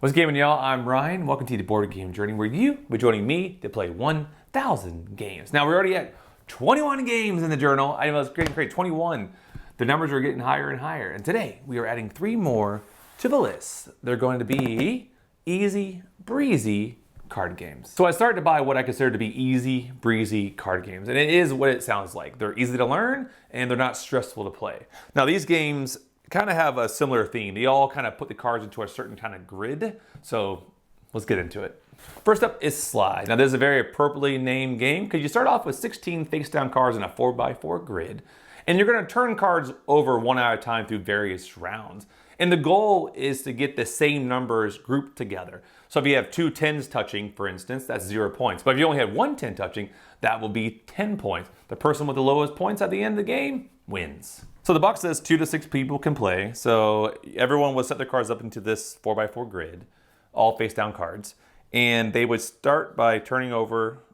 What's gaming, y'all? I'm Ryan. Welcome to the board game journey where you will be joining me to play 1,000 games. Now we're already at 21 games in the journal. I know it's great, 21. The numbers are getting higher and higher. And today we are adding 3 more to the list. They're going to be easy, breezy card games. So I started to buy what I consider to be easy, breezy card games. And it is what it sounds like. They're easy to learn and they're not stressful to play. Now these games kind of have a similar theme. They all kind of put the cards into a certain kind of grid. So let's get into it. First up is Slide. Now this is a very appropriately named game because you start off with 16 face down cards in a 4x4 grid. And you're going to turn cards over one at a time through various rounds. And the goal is to get the same numbers grouped together. So if you have 2 10s touching, for instance, that's 0 points. But if you only have 1 10 touching, that will be 10 points. The person with the lowest points at the end of the game wins. So the box says 2 to 6 people can play. So everyone would set their cards up into this 4x4 grid, all face down cards. And they would start by turning over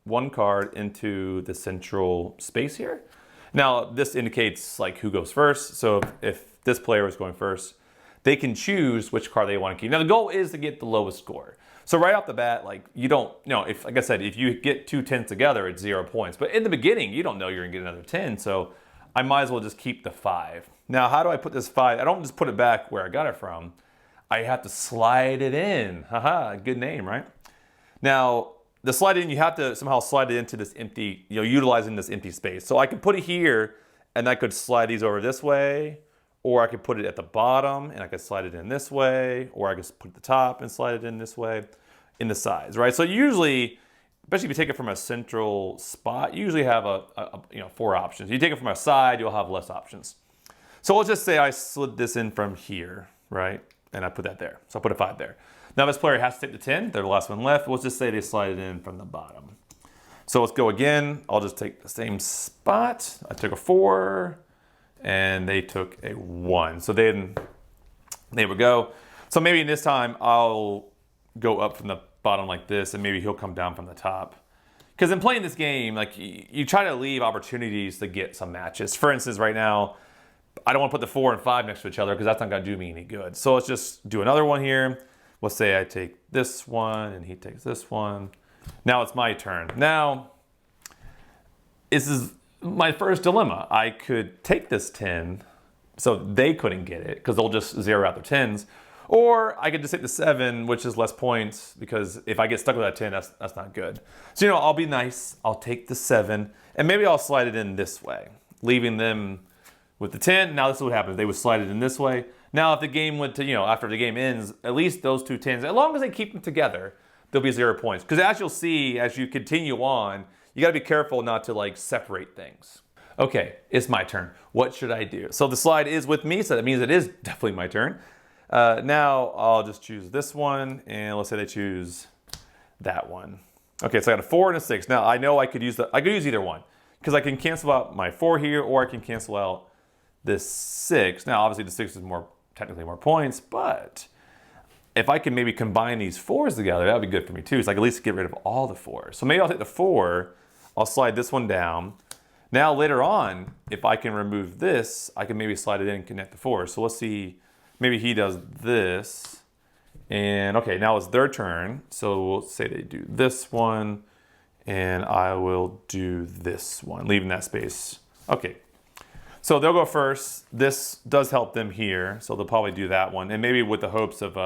1 card into the central space here. Now this indicates like who goes first. So if this player is going first, they can choose which card they want to keep. Now the goal is to get the lowest score. So right off the bat, like you don't, if like I said, if you get 2 10s together, it's 0 points. But in the beginning, you don't know you're gonna get another 10. So I might as well just keep the 5. Now, how do I put this 5? I don't just put it back where I got it from. I have to slide it in. Haha, good name, right? Now, the slide in, you have to somehow slide it into this empty, utilizing this empty space. So I could put it here and I could slide these over this way, or I could put it at the bottom and I could slide it in this way, or I could put it at the top and slide it in this way, in the sides, right? So usually, especially if you take it from a central spot, you usually have 4 options. If you take it from a side, you'll have less options. So let's just say I slid this in from here, right? And I put that there. So I put a 5 there. Now this player has to take the 10. They're the last one left. Let's just say they slide it in from the bottom. So let's go again. I'll just take the same spot. I took a 4 and they took a 1. So then, there we go. So maybe in this time, I'll go up from the bottom like this, and maybe he'll come down from the top. Because in playing this game, like you try to leave opportunities to get some matches. For instance, right now, I don't want to put the 4 and 5 next to each other because that's not going to do me any good. So let's just do another one here. Let's say I take this one and he takes this one. Now it's my turn. Now, this is my first dilemma. I could take this 10 so they couldn't get it because they'll just zero out their 10s. Or I could just take the 7, which is less points, because if I get stuck with that 10, that's not good. So, I'll be nice. I'll take the 7, and maybe I'll slide it in this way, leaving them with the 10. Now this is what happens. They would slide it in this way. Now if the game went to, after the game ends, at least those 2 10s, as long as they keep them together, there'll be 0 points. Because as you'll see, as you continue on, you got to be careful not to separate things. Okay, it's my turn. What should I do? So the slide is with me, so that means it is definitely my turn. Now I'll just choose this one, and let's say they choose that one. Okay, so I got a 4 and a 6. Now I know I could use either one because I can cancel out my 4 here, or I can cancel out this 6. Now obviously the 6 is technically more points, but if I can maybe combine these 4s together, that would be good for me too. So I can at least get rid of all the 4s. So maybe I'll take the 4, I'll slide this one down. Now later on, if I can remove this, I can maybe slide it in and connect the 4s. So let's see. Maybe he does this, and okay, now it's their turn. So we'll say they do this one, and I will do this one, leaving that space. Okay, so they'll go first. This does help them here, so they'll probably do that one, and maybe with the hopes of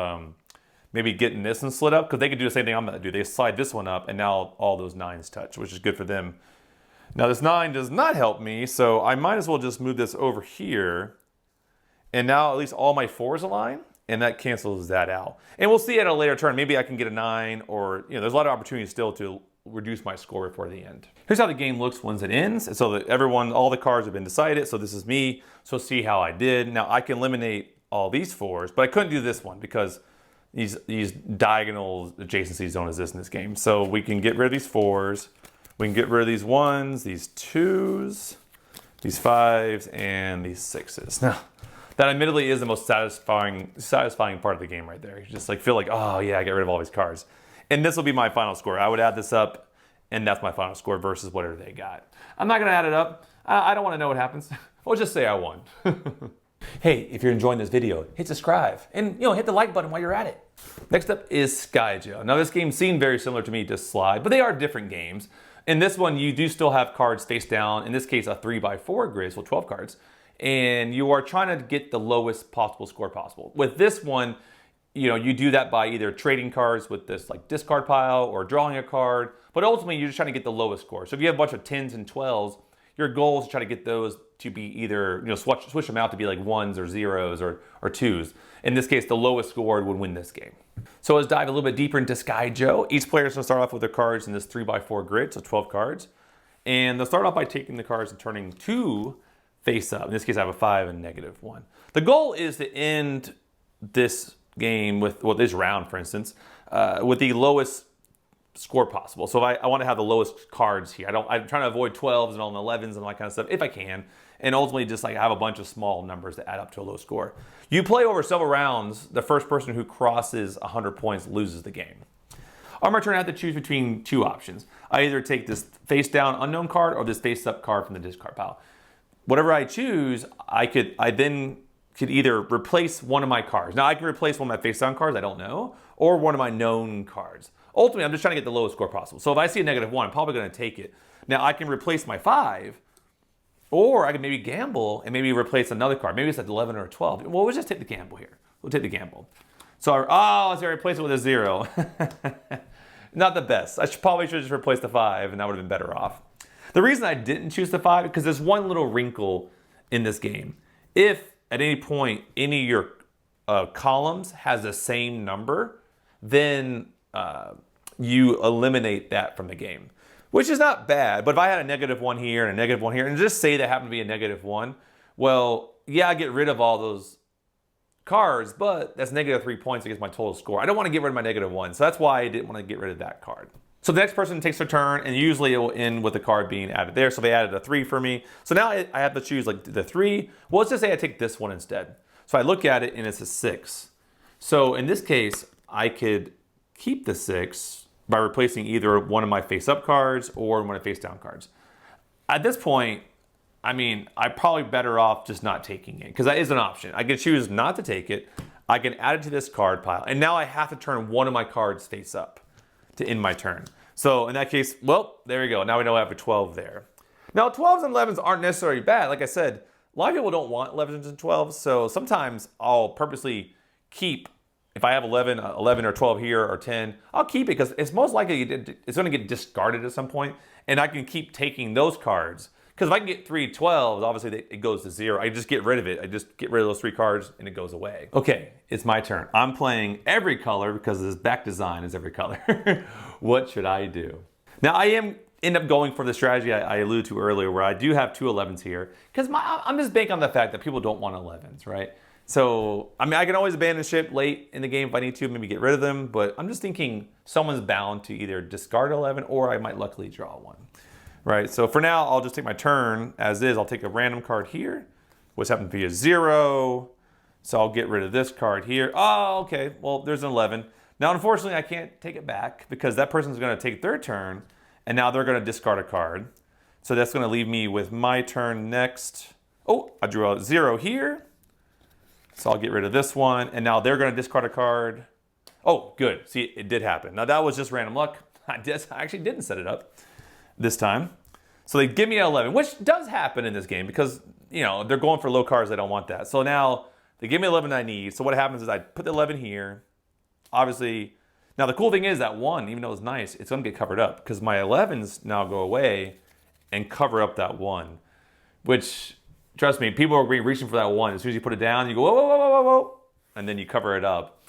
maybe getting this one slid up, because they could do the same thing I'm gonna do. They slide this one up, and now all those 9s touch, which is good for them. Now this 9 does not help me, so I might as well just move this over here. And now at least all my 4s align, and that cancels that out. And we'll see at a later turn. Maybe I can get a 9, or there's a lot of opportunities still to reduce my score before the end. Here's how the game looks once it ends. And so that all the cards have been decided. So this is me. So see how I did. Now I can eliminate all these 4s, but I couldn't do this one because these diagonal adjacencies don't exist in this game. So we can get rid of these 4s. We can get rid of these 1s, these 2s, these 5s, and these 6s. Now, that admittedly is the most satisfying part of the game right there. You just feel like, oh yeah, I get rid of all these cards. And this will be my final score. I would add this up, and that's my final score versus whatever they got. I'm not gonna add it up. I don't wanna know what happens. We'll just say I won. Hey, if you're enjoying this video, hit subscribe and hit the like button while you're at it. Next up is Skyjo. Now this game seemed very similar to me to Slide, but they are different games. In this one, you do still have cards face down, in this case a 3x4 grid, so 12 cards, and you are trying to get the lowest possible score possible. With this one, you do that by either trading cards with this like discard pile or drawing a card, but ultimately you're just trying to get the lowest score. So if you have a bunch of 10s and 12s, your goal is to try to get those to be either, switch them out to be like 1s or 0s or 2s. In this case, the lowest scored would win this game. So let's dive a little bit deeper into Skyjo. Each player is going to start off with their cards in this 3x4 grid, so 12 cards. And they'll start off by taking the cards and turning 2 face up. In this case, I have a 5 and -1. The goal is to end this game with, well, this round, for instance, with the lowest score possible. So I want to have the lowest cards here. I'm trying to avoid 12s and all the 11s and all that kind of stuff if I can. And ultimately just like have a bunch of small numbers that add up to a low score. You play over several rounds. The first person who crosses 100 points loses the game. On my turn, I have to choose between two options. I either take this face down unknown card or this face up card from the discard pile. Whatever I choose, I then could either replace one of my cards. Now I can replace one of my face down cards, I don't know, or one of my known cards. Ultimately, I'm just trying to get the lowest score possible. So if I see a -1, I'm probably going to take it. Now I can replace my 5, or I can maybe gamble and maybe replace another card. Maybe it's at 11 or 12. Well, we'll just take the gamble here. We'll take the gamble. So let's replace it with a 0. Not the best. I probably should just replace the 5, and that would have been better off. The reason I didn't choose the 5 because there's one little wrinkle in this game. If at any point any of your columns has the same number, then you eliminate that from the game, which is not bad. But if I had a -1 here and a -1 here, and just say that happened to be a -1, well, yeah, I get rid of all those cards, but that's -3 points against my total score. I don't want to get rid of my -1, so that's why I didn't want to get rid of that card. So the next person takes their turn, and usually it will end with the card being added there. So they added a 3 for me. So now I have to choose like the 3. Well, let's just say I take this one instead. So I look at it, and it's a 6. So in this case, I could keep the 6 by replacing either one of my face-up cards or one of my face-down cards. At this point, I mean, I'm probably better off just not taking it, because that is an option. I can choose not to take it. I can add it to this card pile, and now I have to turn one of my cards face up to end my turn. So in that case, well, there we go. Now we know I have a 12 there. Now 12s and 11s aren't necessarily bad. Like I said, a lot of people don't want 11s and 12s, so sometimes I'll purposely keep, if I have 11 or 12 here or 10, I'll keep it because it's most likely it's going to get discarded at some point, and I can keep taking those cards. Because if I can get 3 12s, obviously it goes to 0. I just get rid of it. I just get rid of those 3 cards and it goes away. Okay, it's my turn. I'm playing every color because this back design is every color. What should I do? Now I end up going for the strategy I alluded to earlier, where I do have 2 11s here, because I'm just banking on the fact that people don't want 11s, right? So, I mean, I can always abandon ship late in the game if I need to, maybe get rid of them, but I'm just thinking someone's bound to either discard 11 or I might luckily draw one, right? So for now, I'll just take my turn as is. I'll take a random card here, which happens to be a 0. So I'll get rid of this card here. Oh, okay, well, there's an 11. Now, unfortunately, I can't take it back because that person's gonna take their turn and now they're gonna discard a card. So that's gonna leave me with my turn next. Oh, I drew a 0 here. So I'll get rid of this one, and now they're going to discard a card. Oh, good. See, it did happen. Now that was just random luck. I actually didn't set it up this time. So they give me an 11, which does happen in this game because, they're going for low cards. They don't want that. So now they give me 11 I need. So what happens is I put the 11 here. Obviously, now the cool thing is that 1, even though it's nice, it's going to get covered up because my 11s now go away and cover up that 1, which... Trust me, people are reaching for that 1. As soon as you put it down, you go, whoa, whoa, whoa, whoa, whoa, and then you cover it up.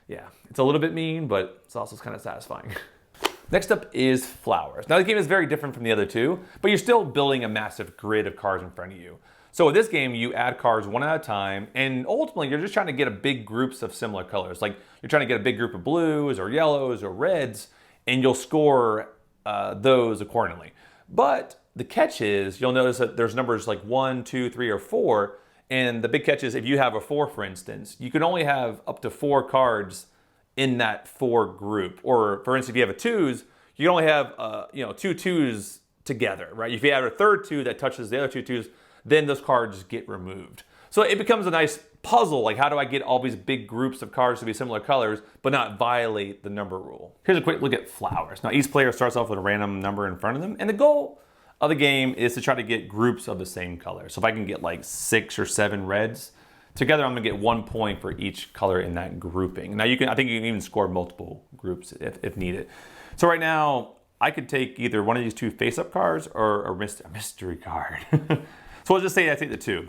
Yeah, it's a little bit mean, but it's also kind of satisfying. Next up is flowers. Now, the game is very different from the other 2, but you're still building a massive grid of cards in front of you. So with this game, you add cards one at a time, and ultimately, you're just trying to get a big groups of similar colors. Like, you're trying to get a big group of blues or yellows or reds, and you'll score those accordingly. But the catch is, you'll notice that there's numbers like 1, 2, 3, or 4. And the big catch is if you have a 4, for instance, you can only have up to 4 cards in that 4 group. Or for instance, if you have a 2s, you can only have 2 2s together, right? If you have a third 2 that touches the other 2 2s, then those cards get removed. So it becomes a nice puzzle. Like, how do I get all these big groups of cards to be similar colors, but not violate the number rule? Here's a quick look at flowers. Now, each player starts off with a random number in front of them, and the goal of the game is to try to get groups of the same color. So if I can get like 6 or 7 reds together, I'm gonna get 1 point for each color in that grouping. Now, I think you can even score multiple groups if needed. So right now, I could take either one of these 2 face-up cards or a mystery card. So let's just say I take the 2.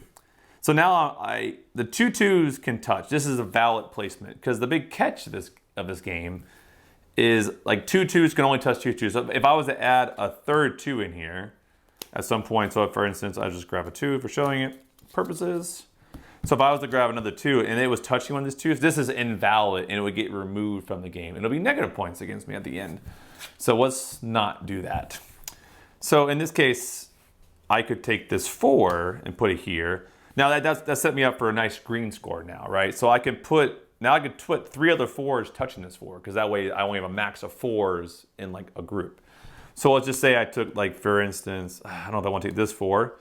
So now the 2 2s can touch. This is a valid placement because the big catch of this game is like 2 2s can only touch 2 2s. So if I was to add a third 2 in here at some point, so for instance, I just grab a 2 for showing it purposes. So if I was to grab another 2 and it was touching one of these 2s, this is invalid and it would get removed from the game. It'll be negative points against me at the end. So let's not do that. So in this case, I could take this 4 and put it here. Now that set me up for a nice green score now, right? So I could put 3 other 4s touching this 4, because that way I only have a max of 4s in like a group. So let's just say I took, like, for instance, I don't know if I want to take this 4,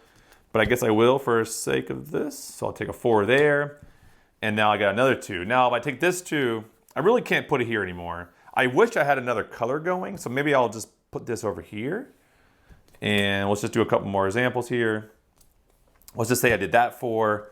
but I guess I will for sake of this. So I'll take a 4 there, and now I got another 2. Now if I take this 2, I really can't put it here anymore. I wish I had another color going, so maybe I'll just put this over here. And let's just do a couple more examples here. Let's just say I did that 4.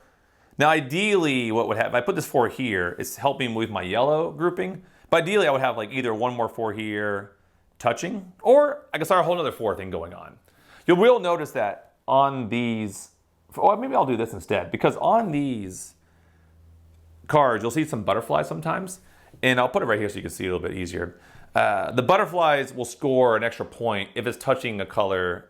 Now, ideally, what would happen, if I put this 4 here, it's helping with my yellow grouping. But ideally, I would have like either one more 4 here touching, or I could start a whole other 4 thing going on. You will notice that on these, or maybe I'll do this instead, because on these cards, you'll see some butterflies sometimes. And I'll put it right here so you can see it a little bit easier. The butterflies will score an extra point if it's touching a color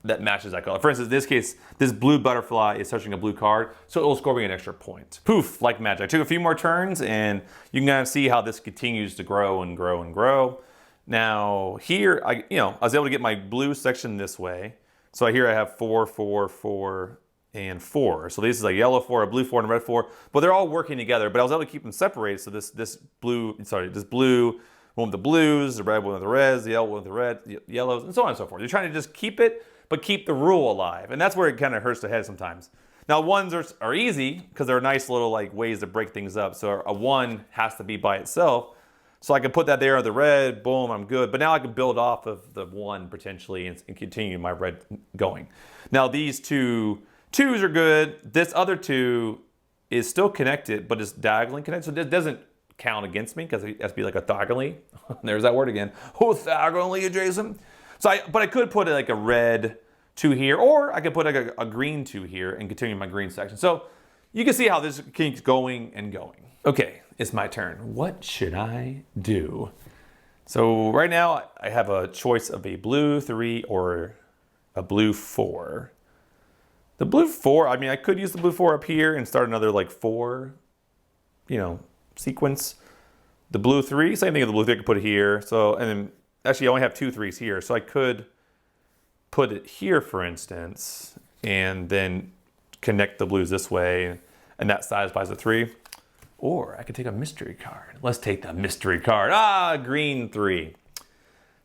that matches that color. For instance, in this case, this blue butterfly is touching a blue card, so it will score me an extra point. Poof, like magic. I took a few more turns, and you can kind of see how this continues to grow and grow and grow. Now, here, I was able to get my blue section this way. So here I have 4, 4, 4, and 4. So this is a yellow 4, a blue 4, and a red 4, but they're all working together. But I was able to keep them separated. So this blue went with the blues, the red went with the reds, the yellow went with the red, the yellows, and so on and so forth. You're trying to just keep it, but keep the rule alive. And that's where it kind of hurts the head sometimes. Now, ones are easy because they're nice little like ways to break things up. So a 1 has to be by itself. So I can put that there on the red, boom, I'm good. But now I can build off of the 1 potentially and continue my red going. Now these 2 2s are good. This other 2 is still connected, but it's diagonally connected. So it doesn't count against me because it has to be like a diagonally. There's that word again. Orthogonally adjacent. But I could put like a red 2 here, or I could put like a green 2 here and continue my green section. So you can see how this keeps going and going. Okay, it's my turn. What should I do? So right now I have a choice of a blue 3 or a blue 4. The blue 4, I mean, I could use the blue 4 up here and start another like 4, sequence. The blue 3, same thing with the blue 3, I could put it here. So, and then actually I only have 2 3s here. So I could put it here, for instance, and then connect the blues this way, and that satisfies the 3. Or I could take a mystery card. Let's take the mystery card. Green 3.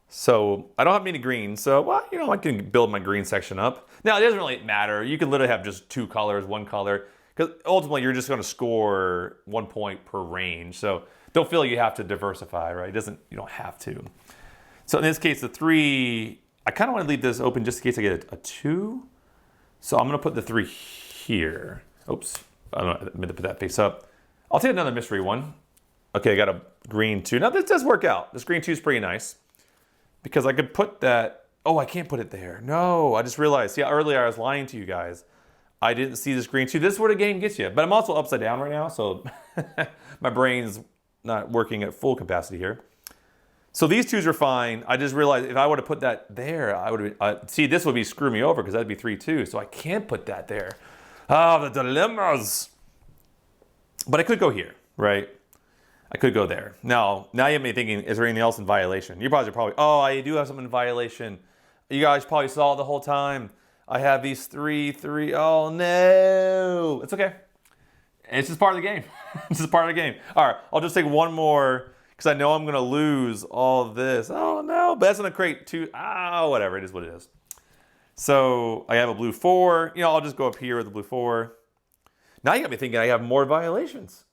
So I don't have many greens, so well, I can build my green section up. Now it doesn't really matter. You can literally have just 2 colors, 1 color, because ultimately you're just going to score 1 point per range. So don't feel you have to diversify, right? You don't have to. So in this case, the 3, I kind of want to leave this open just in case I get a 2. So I'm going to put the 3 here. Oops, I meant to put that face up. I'll take another mystery 1. Okay, I got a green 2. Now this does work out. This green 2 is pretty nice because I could put that. Oh, I can't put it there. No, I just realized. See, earlier I was lying to you guys. I didn't see this green 2. This is where the game gets you. But I'm also upside down right now, so my brain's not working at full capacity here. So these 2s are fine. I just realized if I were to put that there, I would see this would be screw me over because that'd be 3 2. So I can't put that there. The dilemmas. But I could go here, right? I could go there. Now you have me thinking, is there anything else in violation? You guys are probably, I do have something in violation. You guys probably saw the whole time. I have these 3. Oh no. It's okay. It's just part of the game. It's just part of the game. All right, I'll just take one more because I know I'm going to lose all of this. Oh no, but that's going to create 2. Whatever, it is what it is. So I have a blue 4. I'll just go up here with the blue 4. Now you got me thinking I have more violations.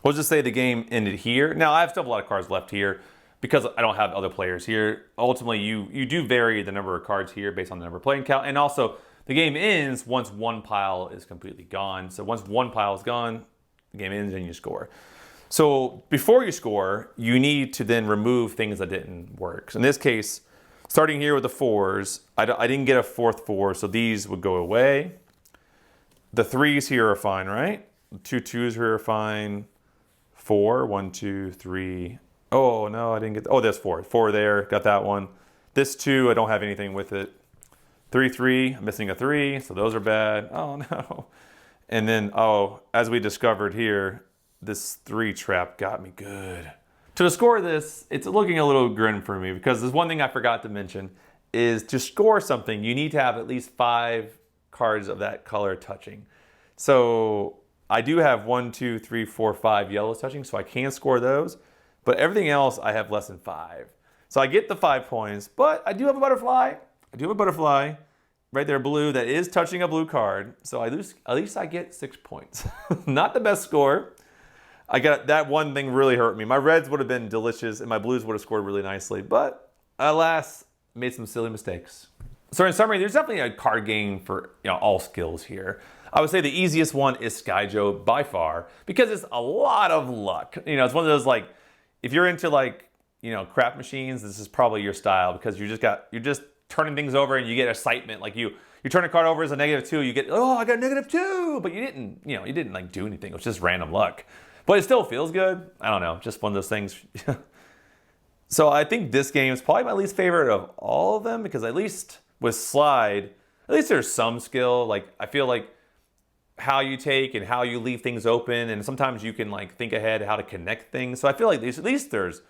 We'll just say the game ended here. Now I still have a lot of cards left here because I don't have other players here. Ultimately, you do vary the number of cards here based on the number of playing count. And also, the game ends once one pile is completely gone. So once one pile is gone, the game ends and you score. So before you score, you need to then remove things that didn't work. So in this case, starting here with the 4s, I didn't get a 4th 4, so these would go away. The 3s here are fine, right? The 2 2s here are fine. 4, 1, 2, 3. Oh no, I didn't get. Oh, there's 4. 4 there, got that one. This 2, I don't have anything with it. 3 3, I'm missing a 3, so those are bad. Oh no. And then, oh, as we discovered here, this 3 trap got me good. To score this, it's looking a little grim for me because there's one thing I forgot to mention is to score something, you need to have at least 5 cards of that color touching. So I do have 1, 2, 3, 4, 5 yellows touching, so I can score those. But everything else, I have less than 5. So I get the 5 points, but I do have a butterfly. I do have a butterfly right there, blue, that is touching a blue card. So at least I get 6 points. Not the best score. I got that one thing really hurt me. My reds would have been delicious and my blues would have scored really nicely, but alas, made some silly mistakes. So in summary, there's definitely a card game for all skills here. I would say the easiest one is Skyjo by far because it's a lot of luck. It's one of those like, if you're into like, crap machines, this is probably your style because you're just turning things over and you get excitement. Like you turn a card over as a -2, you get, oh, I got -2, but you didn't like do anything. It was just random luck. But it still feels good. I don't know, just one of those things. So I think this game is probably my least favorite of all of them because at least with Slide, at least there's some skill. Like I feel like how you take and how you leave things open, and sometimes you can like think ahead how to connect things. So I feel like at least there's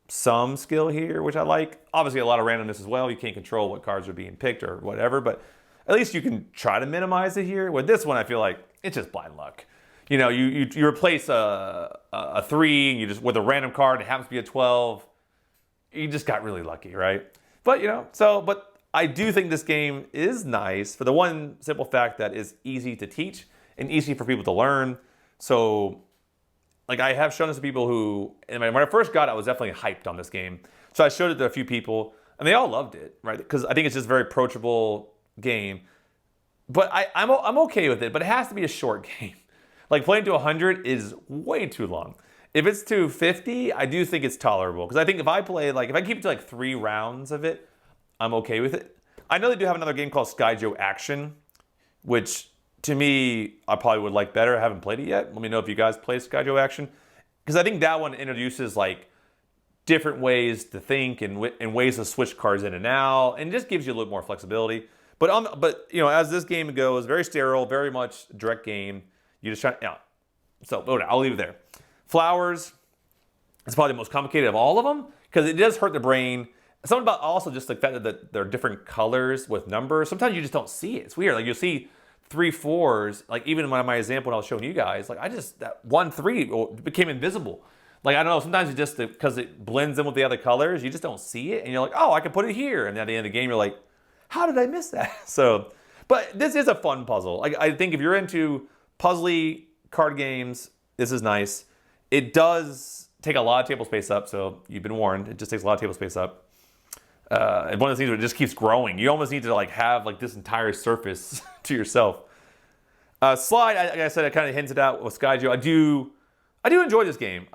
some skill here, which I like. Obviously a lot of randomness as well. You can't control what cards are being picked or whatever, but at least you can try to minimize it here. With this one, I feel like it's just blind luck. You replace a 3 and you just with a random card, it happens to be a 12. You just got really lucky, right? But but I do think this game is nice for the one simple fact that it's easy to teach and easy for people to learn. So like I have shown this to people who, and when I first got it, I was definitely hyped on this game. So I showed it to a few people and they all loved it, right? Because I think it's just a very approachable game. But I'm okay with it, but it has to be a short game. Like playing to 100 is way too long. If it's to 50, I do think it's tolerable. Because I think if I keep it to like 3 rounds of it, I'm okay with it. I know they do have another game called Skyjo Action, which to me, I probably would like better. I haven't played it yet. Let me know if you guys play Skyjo Action. Because I think that one introduces like different ways to think and ways to switch cards in and out. And just gives you a little more flexibility. But as this game goes, very sterile, very much direct game. You just try, So I'll leave it there. Flowers, it's probably the most complicated of all of them because it does hurt the brain. Something about also just the fact that there are different colors with numbers. Sometimes you just don't see it. It's weird. Like you'll see 3 4s. Like even in my example when I was showing you guys, like that 1 3 became invisible. Like I don't know. Sometimes it just because it blends in with the other colors, you just don't see it, and you're like, oh, I can put it here. And at the end of the game, you're like, how did I miss that? So, but this is a fun puzzle. Like I think if you're into puzzly card games, this is nice. It does take a lot of table space up, so you've been warned. It just takes a lot of table space up. And one of the things where it just keeps growing. You almost need to like have like this entire surface to yourself. Slide, like I said, I kind of hinted out with Skyjo. I do enjoy this game.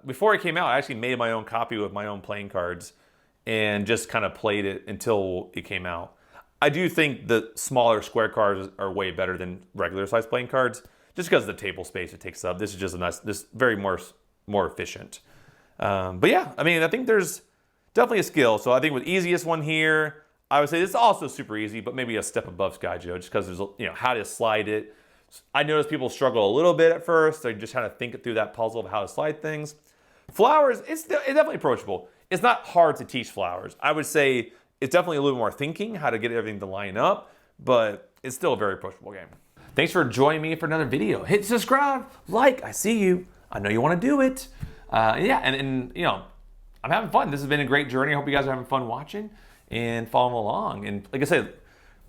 Before it came out, I actually made my own copy with my own playing cards and just kind of played it until it came out. I do think the smaller square cards are way better than regular size playing cards, just because of the table space it takes up. This is just very more efficient. But yeah, I mean, I think there's definitely a skill. So I think with easiest one here, I would say this is also super easy, but maybe a step above Skyjo, just because there's how to slide it. I noticed people struggle a little bit at first. They're just trying to think through that puzzle of how to slide things. Flowers, it's definitely approachable. It's not hard to teach flowers. I would say it's definitely a little more thinking how to get everything to line up, but it's still a very approachable game. Thanks for joining me for another video. Hit subscribe, like, I see you. I know you want to do it. And I'm having fun. This has been a great journey. I hope you guys are having fun watching and following along. And like I said,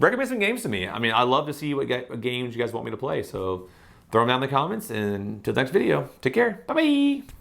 recommend some games to me. I mean, I love to see what games you guys want me to play. So throw them down in the comments, and until the next video, take care. Bye-bye.